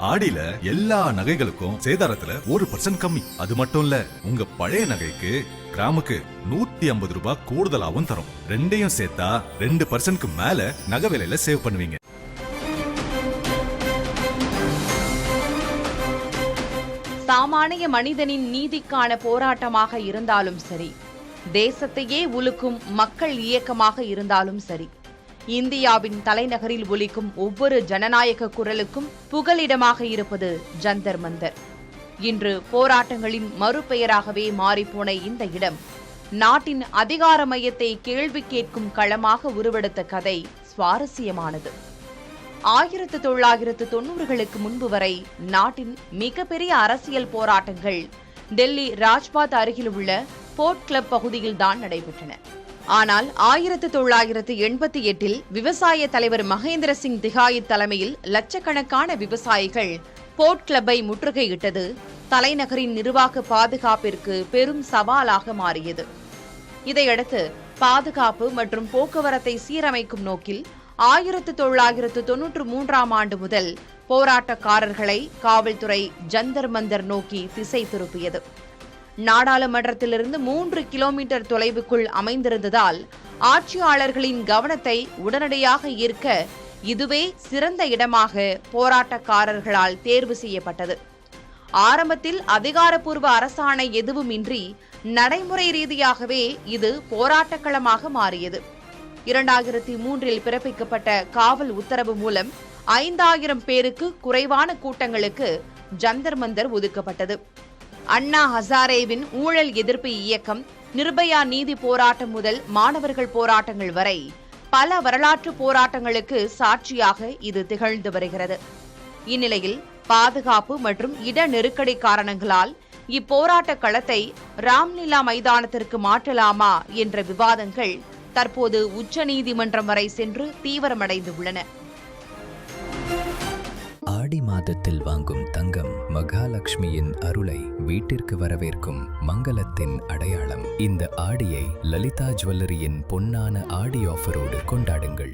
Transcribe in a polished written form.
ஆடியில எல்லா நகைகளுக்கும் சேதாரத்துல 1% கம்மி. அது மட்டும் இல்ல, உங்க பழைய நகைக்கு கிராமுக்கு 150 ரூபாய் கூடுதலாவும் தரும். ரெண்டையும் சேர்த்தா 2% மேல நகை விலையில சேவ் பண்ணுவீங்க. சாமானிய மனிதனின் நீதிக்கான போராட்டமாக இருந்தாலும் சரி, தேசத்தையே உலுக்கும் மக்கள் இயக்கமாக இருந்தாலும் சரி, இந்தியாவின் தலைநகரில் ஒலிக்கும் ஒவ்வொரு ஜனநாயக குரலுக்கும் புகலிடமாக இருப்பது ஜந்தர் மந்தர். இன்று போராட்டங்களின் மறுபெயராகவே மாறிப்போன இந்த இடம் நாட்டின் அதிகார மையத்தை கேள்வி கேட்கும் களமாக உருவெடுத்த கதை சுவாரஸ்யமானது. 1990களுக்கு முன்பு வரை நாட்டின் மிகப்பெரிய அரசியல் போராட்டங்கள் டெல்லி ராஜ்பாத் அருகில் உள்ள போர்ட் கிளப் பகுதியில்தான் நடைபெற்றன. ஆனால் 1988இல் விவசாய தலைவர் மகேந்திர சிங் திகாயத் தலைமையில் லட்சக்கணக்கான விவசாயிகள் போர்ட் கிளப்பை முற்றுகையிட்டது தலைநகரின் நிர்வாக பாதுகாப்பிற்கு பெரும் சவாலாக மாறியது. இதையடுத்து பாதுகாப்பு மற்றும் போக்குவரத்தை சீரமைக்கும் நோக்கில் 1993ஆம் ஆண்டு முதல் போராட்டக்காரர்களை காவல்துறை ஜந்தர் மந்தர் நோக்கி திசை திருப்பியது. நாடாளுமன்றத்திலிருந்து 3 கிலோமீட்டர் தொலைவுக்குள் அமைந்திருந்ததால் ஆட்சியாளர்களின் கவனத்தை உடனடியாக ஈர்க்க இதுவே சிறந்த இடமாக போராட்டக்காரர்களால் தேர்வு செய்யப்பட்டது. ஆரம்பத்தில் அதிகாரப்பூர்வ அரசாணை எதுவுமின்றி நடைமுறை ரீதியாகவே இது போராட்டக்களமாக மாறியது. 2003இல் பிறப்பிக்கப்பட்ட காவல் உத்தரவு மூலம் 5000 பேருக்கு குறைவான கூட்டங்களுக்கு ஜந்தர் மந்தர் ஒதுக்கப்பட்டது. அண்ணா ஹசாரேவின் ஊழல் எதிர்ப்பு இயக்கம், நிர்பயா நீதி போராட்டம் முதல் மாணவர்கள் போராட்டங்கள் வரை பல வரலாற்று போராட்டங்களுக்கு சாட்சியாக இது திகழ்ந்து வருகிறது. இந்நிலையில் பாதுகாப்பு மற்றும் இட நெருக்கடி காரணங்களால் இப்போராட்ட களத்தை ராம்லீலா மைதானத்திற்கு மாற்றலாமா என்ற விவாதங்கள் தற்போது உச்சநீதிமன்றம் வரை சென்று தீவிரமடைந்து உள்ளன. ஆடி மாதத்தில் வாங்கும் தங்கம் மகாலட்சுமியின் அருளை வீட்டிற்கு வரவேற்கும் மங்களத்தின் அடையாளம். இந்த ஆடியை லலிதா ஜுவல்லரியின் பொன்னான ஆடி ஆஃபரோடு கொண்டாடுங்கள்.